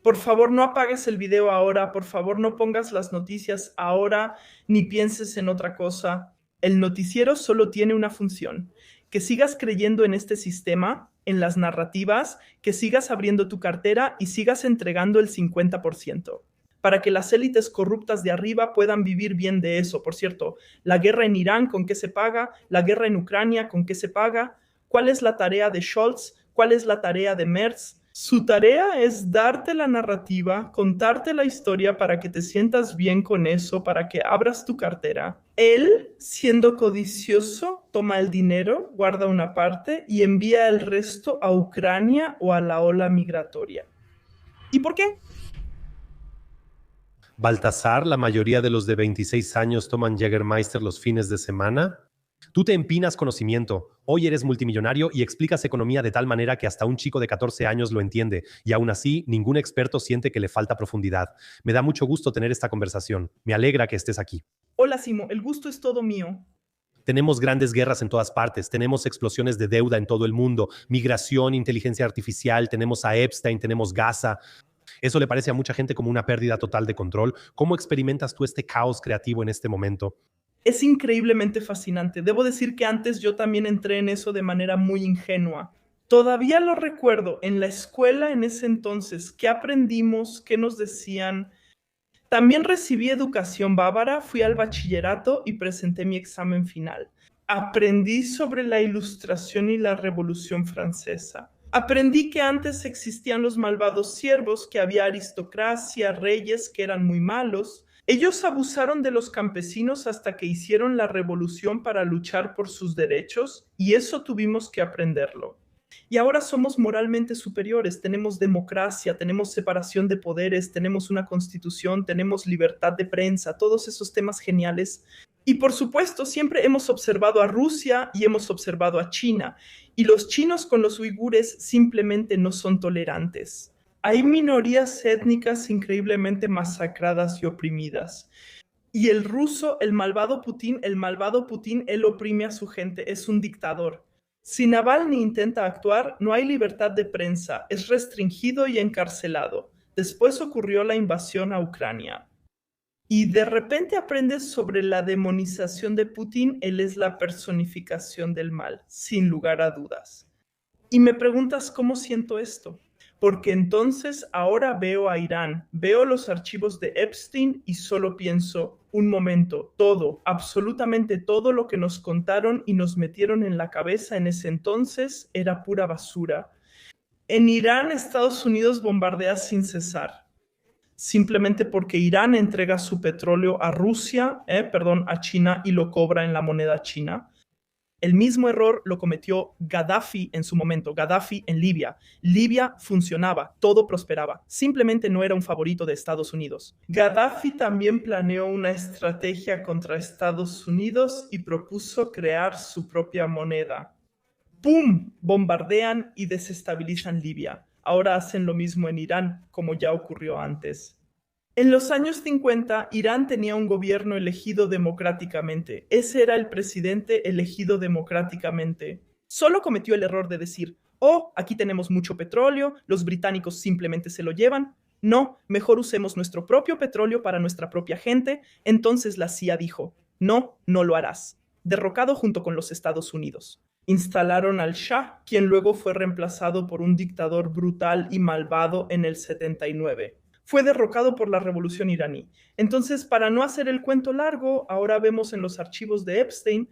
Por favor, no apagues el video ahora, por favor, no pongas las noticias ahora, ni pienses en otra cosa. El noticiero solo tiene una función: que sigas creyendo en este sistema, en las narrativas, que sigas abriendo tu cartera y sigas entregando el 50%, para que las élites corruptas de arriba puedan vivir bien de eso. Por cierto, la guerra en Irán, ¿con qué se paga? La guerra en Ucrania, ¿con qué se paga? ¿Cuál es la tarea de Scholz? ¿Cuál es la tarea de Merz? Su tarea es darte la narrativa, contarte la historia para que te sientas bien con eso, para que abras tu cartera. Él, siendo codicioso, toma el dinero, guarda una parte y envía el resto a Ucrania o a la ola migratoria. ¿Y por qué? Baltasar, la mayoría de los de 26 años toman Jägermeister los fines de semana. Tú te empinas conocimiento, hoy eres multimillonario y explicas economía de tal manera que hasta un chico de 14 años lo entiende y aún así ningún experto siente que le falta profundidad. Me da mucho gusto tener esta conversación. Me alegra que estés aquí. Hola, Simo, el gusto es todo mío. Tenemos grandes guerras en todas partes, tenemos explosiones de deuda en todo el mundo, migración, inteligencia artificial, tenemos a Epstein, tenemos Gaza. Eso le parece a mucha gente como una pérdida total de control. ¿Cómo experimentas tú este caos creativo en este momento? Es increíblemente fascinante. Debo decir que antes yo también entré en eso de manera muy ingenua. Todavía lo recuerdo en la escuela en ese entonces. ¿Qué aprendimos? ¿Qué nos decían? También recibí educación bávara, fui al bachillerato y presenté mi examen final. Aprendí sobre la Ilustración y la Revolución Francesa. Aprendí que antes existían los malvados siervos, que había aristocracia, reyes que eran muy malos. Ellos abusaron de los campesinos hasta que hicieron la revolución para luchar por sus derechos, y eso tuvimos que aprenderlo. Y ahora somos moralmente superiores, tenemos democracia, tenemos separación de poderes, tenemos una constitución, tenemos libertad de prensa, todos esos temas geniales. Y por supuesto, siempre hemos observado a Rusia y hemos observado a China. Y los chinos con los uigures simplemente no son tolerantes. Hay minorías étnicas increíblemente masacradas y oprimidas. Y el ruso, el malvado Putin, él oprime a su gente, es un dictador. Si Navalny intenta actuar, no hay libertad de prensa, es restringido y encarcelado. Después ocurrió la invasión a Ucrania. Y de repente aprendes sobre la demonización de Putin, él es la personificación del mal, sin lugar a dudas. Y me preguntas cómo siento esto. Porque entonces ahora veo a Irán, veo los archivos de Epstein y solo pienso, un momento, todo, absolutamente todo lo que nos contaron y nos metieron en la cabeza en ese entonces era pura basura. En Irán, Estados Unidos bombardea sin cesar, simplemente porque Irán entrega su petróleo a a China y lo cobra en la moneda china. El mismo error lo cometió Gaddafi en su momento, Gaddafi en Libia. Libia funcionaba, todo prosperaba, simplemente no era un favorito de Estados Unidos. Gaddafi también planeó una estrategia contra Estados Unidos y propuso crear su propia moneda. ¡Pum! Bombardean y desestabilizan Libia. Ahora hacen lo mismo en Irán, como ya ocurrió antes. En los años 50, Irán tenía un gobierno elegido democráticamente. Ese era el presidente elegido democráticamente. Solo cometió el error de decir, oh, aquí tenemos mucho petróleo, los británicos simplemente se lo llevan. No, mejor usemos nuestro propio petróleo para nuestra propia gente. Entonces la CIA dijo, no, no lo harás. Derrocado junto con los Estados Unidos. Instalaron al Shah, quien luego fue reemplazado por un dictador brutal y malvado en el 79. Fue derrocado por la revolución iraní. Entonces, para no hacer el cuento largo, ahora vemos en los archivos de Epstein,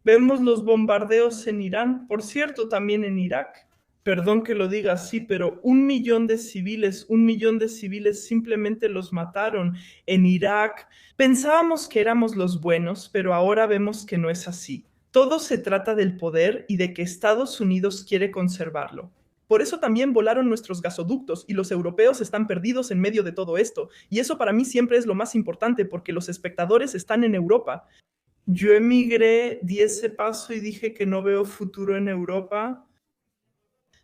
vemos los bombardeos en Irán, por cierto, también en Irak. Perdón que lo diga así, pero 1 millón de civiles simplemente los mataron en Irak. Pensábamos que éramos los buenos, pero ahora vemos que no es así. Todo se trata del poder y de que Estados Unidos quiere conservarlo. Por eso también volaron nuestros gasoductos y los europeos están perdidos en medio de todo esto. Y eso para mí siempre es lo más importante porque los espectadores están en Europa. Yo emigré, di ese paso y dije que no veo futuro en Europa.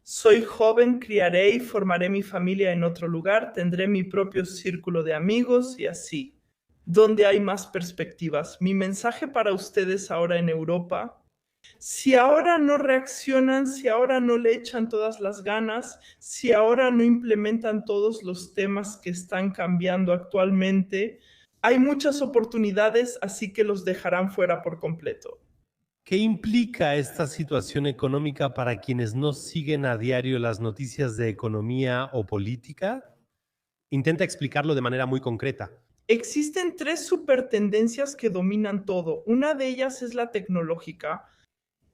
Soy joven, criaré y formaré mi familia en otro lugar, tendré mi propio círculo de amigos y así. Donde hay más perspectivas. Mi mensaje para ustedes ahora en Europa Si ahora no reaccionan, si ahora no le echan todas las ganas, si ahora no implementan todos los temas que están cambiando actualmente, hay muchas oportunidades, así que los dejarán fuera por completo. ¿Qué implica esta situación económica para quienes no siguen a diario las noticias de economía o política? Intenta explicarlo de manera muy concreta. Existen tres supertendencias que dominan todo. Una de ellas es la tecnológica.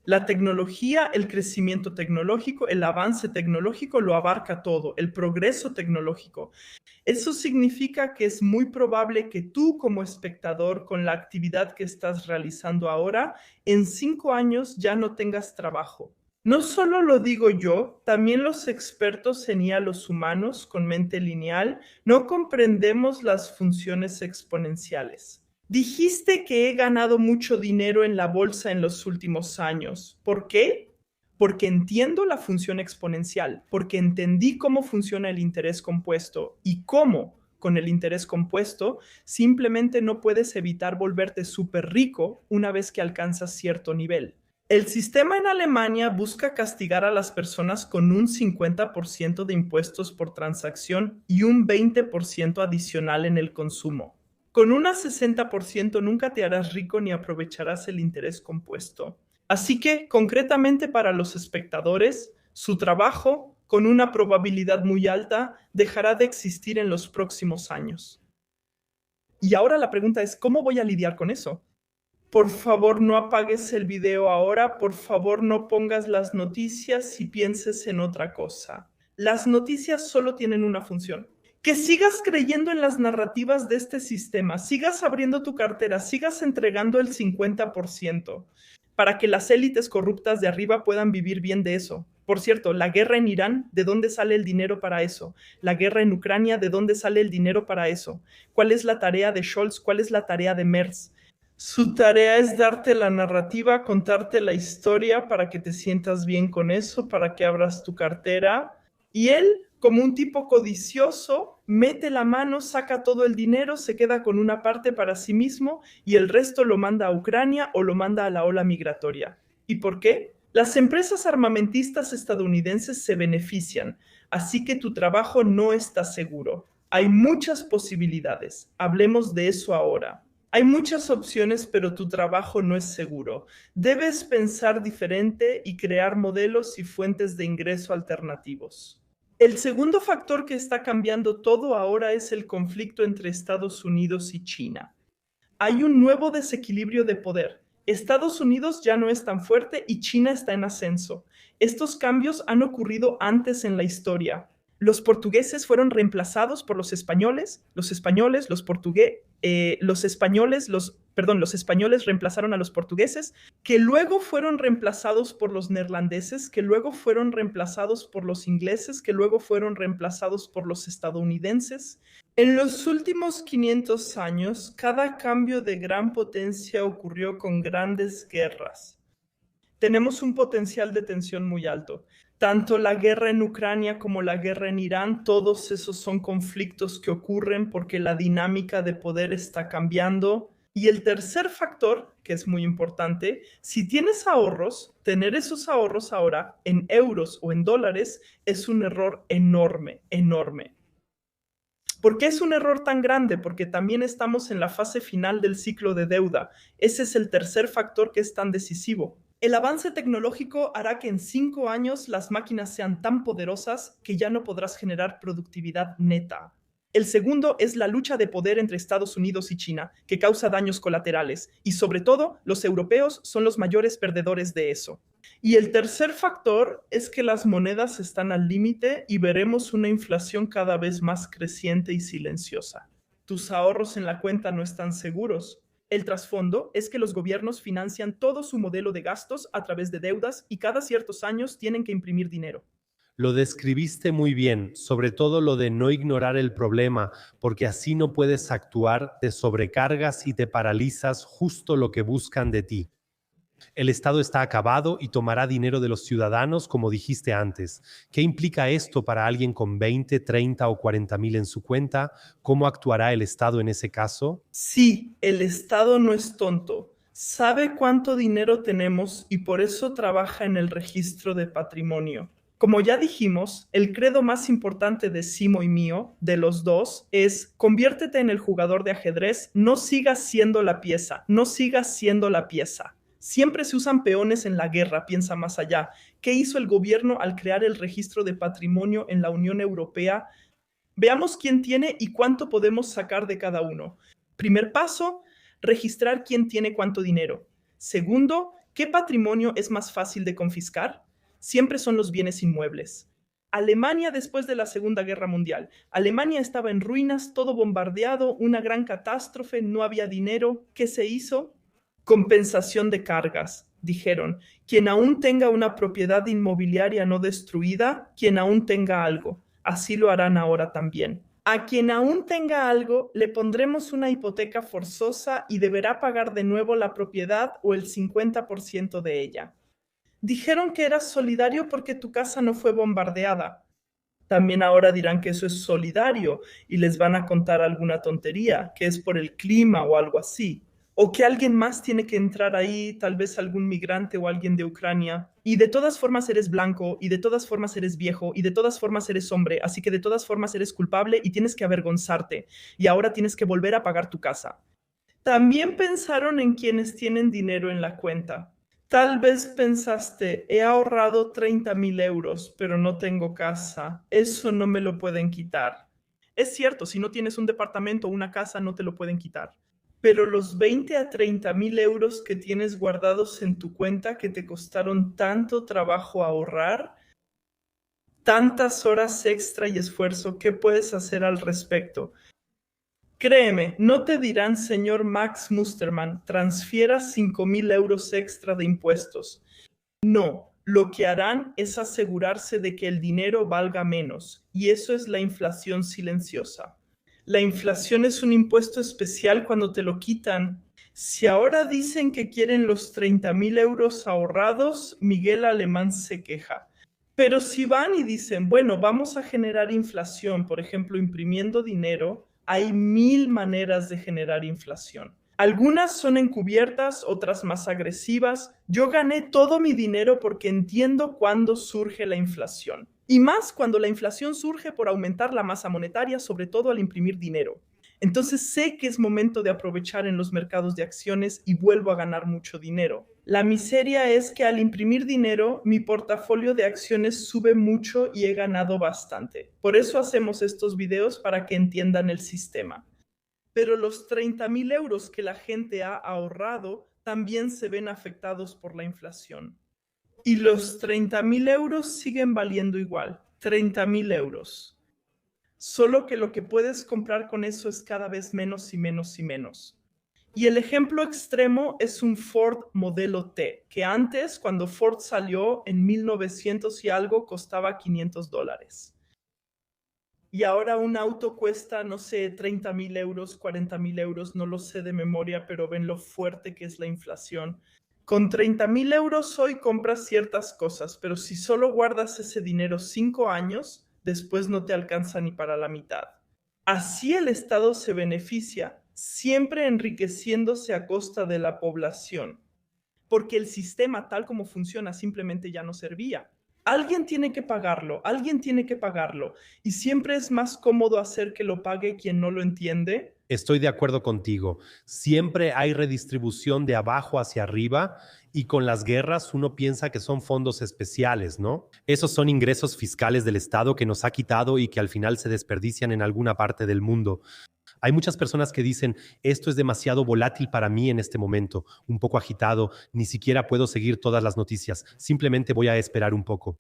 La tecnología, el crecimiento tecnológico, el avance tecnológico lo abarca todo, el progreso tecnológico. Eso significa que es muy probable que tú como espectador, con la actividad que estás realizando ahora, en 5 años ya no tengas trabajo. No solo lo digo yo, también los expertos en IA, los humanos con mente lineal, no comprendemos las funciones exponenciales. Dijiste que he ganado mucho dinero en la bolsa en los últimos años. ¿Por qué? Porque entiendo la función exponencial, porque entendí cómo funciona el interés compuesto y cómo con el interés compuesto simplemente no puedes evitar volverte súper rico una vez que alcanzas cierto nivel. El sistema en Alemania busca castigar a las personas con un 50% de impuestos por transacción y un 20% adicional en el consumo. Con un 60% nunca te harás rico ni aprovecharás el interés compuesto. Así que, concretamente para los espectadores, su trabajo, con una probabilidad muy alta, dejará de existir en los próximos años. Y ahora la pregunta es, ¿cómo voy a lidiar con eso? Por favor, no apagues el video ahora, por favor, no pongas las noticias y pienses en otra cosa. Las noticias solo tienen una función. Que sigas creyendo en las narrativas de este sistema, sigas abriendo tu cartera, sigas entregando el 50% para que las élites corruptas de arriba puedan vivir bien de eso. Por cierto, la guerra en Irán, ¿de dónde sale el dinero para eso? La guerra en Ucrania, ¿de dónde sale el dinero para eso? ¿Cuál es la tarea de Scholz? ¿Cuál es la tarea de Merz? Su tarea es darte la narrativa, contarte la historia para que te sientas bien con eso, para que abras tu cartera. Y él, como un tipo codicioso, mete la mano, saca todo el dinero, se queda con una parte para sí mismo y el resto lo manda a Ucrania o lo manda a la ola migratoria. ¿Y por qué? Las empresas armamentistas estadounidenses se benefician, así que tu trabajo no está seguro. Hay muchas posibilidades. Hablemos de eso ahora. Hay muchas opciones, pero tu trabajo no es seguro. Debes pensar diferente y crear modelos y fuentes de ingreso alternativos. El segundo factor que está cambiando todo ahora es el conflicto entre Estados Unidos y China. Hay un nuevo desequilibrio de poder. Estados Unidos ya no es tan fuerte y China está en ascenso. Estos cambios han ocurrido antes en la historia. Los portugueses fueron reemplazados por los españoles, los españoles, los españoles, los españoles reemplazaron a los portugueses, que luego fueron reemplazados por los neerlandeses, que luego fueron reemplazados por los ingleses, que luego fueron reemplazados por los estadounidenses. En los últimos 500 años, cada cambio de gran potencia ocurrió con grandes guerras. Tenemos un potencial de tensión muy alto. Tanto la guerra en Ucrania como la guerra en Irán, todos esos son conflictos que ocurren porque la dinámica de poder está cambiando. Y el tercer factor, que es muy importante, si tienes ahorros, tener esos ahorros ahora en euros o en dólares es un error enorme, enorme. ¿Por qué es un error tan grande? Porque también estamos en la fase final del ciclo de deuda. Ese es el tercer factor que es tan decisivo. El avance tecnológico hará que en 5 años las máquinas sean tan poderosas que ya no podrás generar productividad neta. El segundo es la lucha de poder entre Estados Unidos y China, que causa daños colaterales, y sobre todo los europeos son los mayores perdedores de eso. Y el tercer factor es que las monedas están al límite y veremos una inflación cada vez más creciente y silenciosa. Tus ahorros en la cuenta no están seguros. El trasfondo es que los gobiernos financian todo su modelo de gastos a través de deudas y cada ciertos años tienen que imprimir dinero. Lo describiste muy bien, sobre todo lo de no ignorar el problema, porque así no puedes actuar, te sobrecargas y te paralizas justo lo que buscan de ti. El Estado está acabado y tomará dinero de los ciudadanos, como dijiste antes. ¿Qué implica esto para alguien con 20, 30 o 40 mil en su cuenta? ¿Cómo actuará el Estado en ese caso? Sí, el Estado no es tonto. Sabe cuánto dinero tenemos y por eso trabaja en el registro de patrimonio. Como ya dijimos, el credo más importante de Simo y mío, de los dos, es conviértete en el jugador de ajedrez, no sigas siendo la pieza, no sigas siendo la pieza. Siempre se usan peones en la guerra, piensa más allá. ¿Qué hizo el gobierno al crear el registro de patrimonio en la Unión Europea? Veamos quién tiene y cuánto podemos sacar de cada uno. Primer paso, registrar quién tiene cuánto dinero. Segundo, ¿qué patrimonio es más fácil de confiscar? Siempre son los bienes inmuebles. Alemania después de la Segunda Guerra Mundial. Alemania estaba en ruinas, todo bombardeado, una gran catástrofe, no había dinero. ¿Qué se hizo? Compensación de cargas. Dijeron, quien aún tenga una propiedad inmobiliaria no destruida, quien aún tenga algo. Así lo harán ahora también. A quien aún tenga algo, le pondremos una hipoteca forzosa y deberá pagar de nuevo la propiedad o el 50% de ella. Dijeron que eras solidario porque tu casa no fue bombardeada. También ahora dirán que eso es solidario y les van a contar alguna tontería, que es por el clima o algo así. O que alguien más tiene que entrar ahí, tal vez algún migrante o alguien de Ucrania. Y de todas formas eres blanco, y de todas formas eres viejo, y de todas formas eres hombre, así que de todas formas eres culpable y tienes que avergonzarte. Y ahora tienes que volver a pagar tu casa. También pensaron en quienes tienen dinero en la cuenta. Tal vez pensaste, he ahorrado 30,000 euros, pero no tengo casa. Eso no me lo pueden quitar. Es cierto, si no tienes un departamento o una casa, no te lo pueden quitar. Pero los 20 a 30,000 euros que tienes guardados en tu cuenta que te costaron tanto trabajo ahorrar, tantas horas extra y esfuerzo, ¿qué puedes hacer al respecto? Créeme, no te dirán, señor Max Mustermann, transfiera 5,000 euros extra de impuestos. No, lo que harán es asegurarse de que el dinero valga menos, y eso es la inflación silenciosa. La inflación es un impuesto especial cuando te lo quitan. Si ahora dicen que quieren los 30,000 euros ahorrados, Miguel Alemán se queja. Pero si van y dicen, bueno, vamos a generar inflación, por ejemplo, imprimiendo dinero, hay 1000 maneras de generar inflación. Algunas son encubiertas, otras más agresivas. Yo gané todo mi dinero porque entiendo cuándo surge la inflación. Y más cuando la inflación surge por aumentar la masa monetaria, sobre todo al imprimir dinero. Entonces sé que es momento de aprovechar en los mercados de acciones y vuelvo a ganar mucho dinero. La miseria es que al imprimir dinero, mi portafolio de acciones sube mucho y he ganado bastante. Por eso hacemos estos videos para que entiendan el sistema. Pero los 30,000 euros que la gente ha ahorrado también se ven afectados por la inflación. Y los 30,000 euros siguen valiendo igual, 30,000 euros. Solo que lo que puedes comprar con eso es cada vez menos y menos y menos. Y el ejemplo extremo es un Ford Modelo T, que antes, cuando Ford salió en 1900 y algo, costaba $500. Y ahora un auto cuesta, no sé, 30,000 euros, 40,000 euros, no lo sé de memoria, pero ven lo fuerte que es la inflación. Con 30,000 euros hoy compras ciertas cosas, pero si solo guardas ese dinero 5 años, después no te alcanza ni para la mitad. Así el Estado se beneficia, siempre enriqueciéndose a costa de la población, porque el sistema tal como funciona simplemente ya no servía. Alguien tiene que pagarlo, alguien tiene que pagarlo, y siempre es más cómodo hacer que lo pague quien no lo entiende. Estoy de acuerdo contigo. Siempre hay redistribución de abajo hacia arriba y con las guerras uno piensa que son fondos especiales, ¿no? Esos son ingresos fiscales del Estado que nos ha quitado y que al final se desperdician en alguna parte del mundo. Hay muchas personas que dicen, esto es demasiado volátil para mí en este momento, un poco agitado, ni siquiera puedo seguir todas las noticias, simplemente voy a esperar un poco.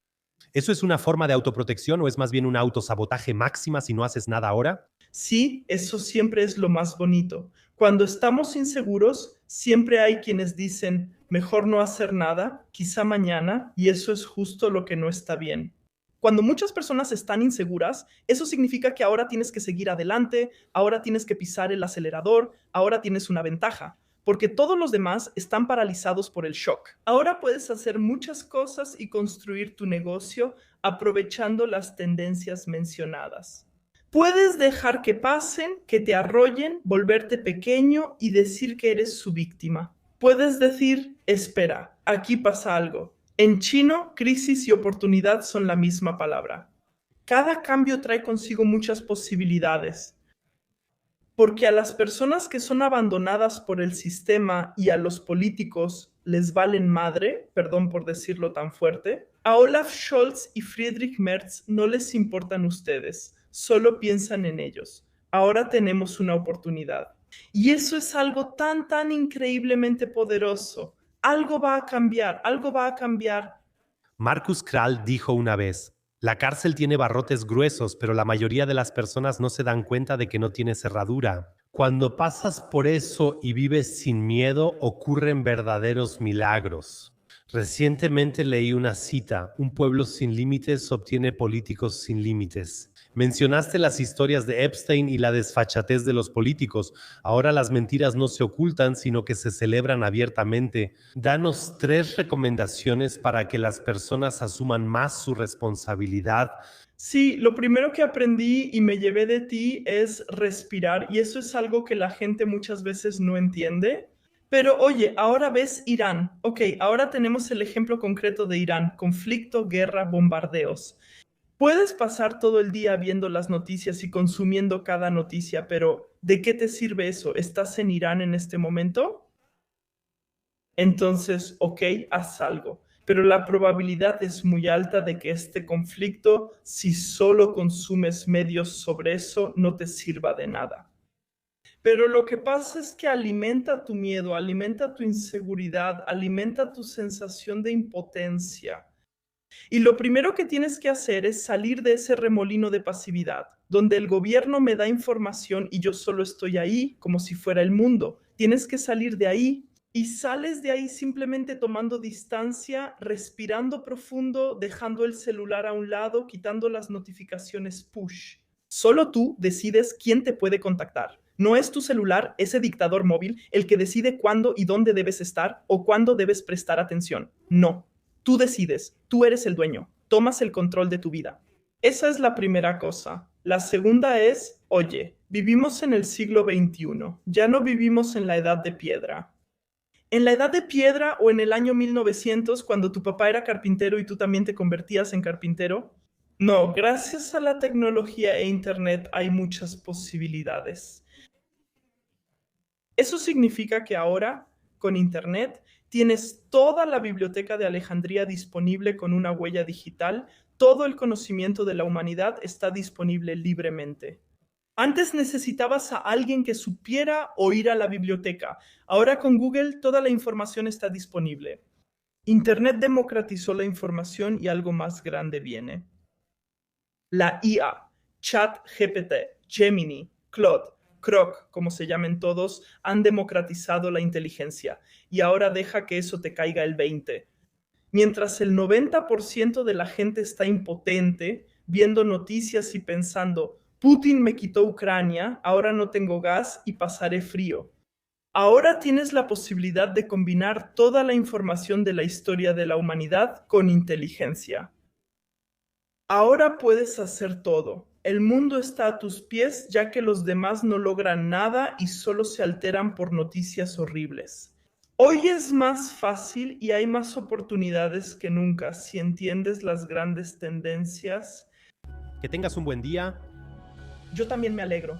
¿Eso es una forma de autoprotección o es más bien un autosabotaje máxima si no haces nada ahora? Sí, eso siempre es lo más bonito. Cuando estamos inseguros, siempre hay quienes dicen, mejor no hacer nada, quizá mañana, y eso es justo lo que no está bien. Cuando muchas personas están inseguras, eso significa que ahora tienes que seguir adelante, ahora tienes que pisar el acelerador, ahora tienes una ventaja, porque todos los demás están paralizados por el shock. Ahora puedes hacer muchas cosas y construir tu negocio aprovechando las tendencias mencionadas. Puedes dejar que pasen, que te arrollen, volverte pequeño y decir que eres su víctima. Puedes decir, espera, aquí pasa algo. En chino, crisis y oportunidad son la misma palabra. Cada cambio trae consigo muchas posibilidades, porque a las personas que son abandonadas por el sistema y a los políticos les valen madre, perdón por decirlo tan fuerte, a Olaf Scholz y Friedrich Merz no les importan ustedes, solo piensan en ellos. Ahora tenemos una oportunidad. Y eso es algo tan increíblemente poderoso. Algo va a cambiar, algo va a cambiar. Marcus Krall dijo una vez, la cárcel tiene barrotes gruesos, pero la mayoría de las personas no se dan cuenta de que no tiene cerradura. Cuando pasas por eso y vives sin miedo, ocurren verdaderos milagros. Recientemente leí una cita, un pueblo sin límites obtiene políticos sin límites. Mencionaste las historias de Epstein y la desfachatez de los políticos. Ahora las mentiras no se ocultan, sino que se celebran abiertamente. Danos 3 recomendaciones para que las personas asuman más su responsabilidad. Sí, lo primero que aprendí y me llevé de ti es respirar, y eso es algo que la gente muchas veces no entiende. Pero oye, ahora ves Irán. Ok, ahora tenemos el ejemplo concreto de Irán, conflicto, guerra, bombardeos. Puedes pasar todo el día viendo las noticias y consumiendo cada noticia, pero ¿de qué te sirve eso? ¿Estás en Irán en este momento? Entonces, ok, haz algo. Pero la probabilidad es muy alta de que este conflicto, si solo consumes medios sobre eso, no te sirva de nada. Pero lo que pasa es que alimenta tu miedo, alimenta tu inseguridad, alimenta tu sensación de impotencia. Y lo primero que tienes que hacer es salir de ese remolino de pasividad, donde el gobierno me da información y yo solo estoy ahí como si fuera el mundo. Tienes que salir de ahí y sales de ahí simplemente tomando distancia, respirando profundo, dejando el celular a un lado, quitando las notificaciones push. Solo tú decides quién te puede contactar. No es tu celular, ese dictador móvil, el que decide cuándo y dónde debes estar o cuándo debes prestar atención. No. Tú decides, tú eres el dueño, tomas el control de tu vida. Esa es la primera cosa. La segunda es, oye, vivimos en el siglo XXI, ya no vivimos en la edad de piedra. En la edad de piedra o en el año 1900, cuando tu papá era carpintero y tú también te convertías en carpintero, no, gracias a la tecnología e internet hay muchas posibilidades. Eso significa que ahora, con internet, tienes toda la biblioteca de Alejandría disponible con una huella digital. Todo el conocimiento de la humanidad está disponible libremente. Antes necesitabas a alguien que supiera o ir a la biblioteca. Ahora con Google toda la información está disponible. Internet democratizó la información y algo más grande viene. La IA, ChatGPT, Gemini, Claude, Grok, como se llamen todos, han democratizado la inteligencia y ahora deja que eso te caiga el 20. Mientras el 90% de la gente está impotente, viendo noticias y pensando, Putin me quitó Ucrania, ahora no tengo gas y pasaré frío. Ahora tienes la posibilidad de combinar toda la información de la historia de la humanidad con inteligencia. Ahora puedes hacer todo. El mundo está a tus pies ya que los demás no logran nada y solo se alteran por noticias horribles. Hoy es más fácil y hay más oportunidades que nunca si entiendes las grandes tendencias. Que tengas un buen día. Yo también me alegro.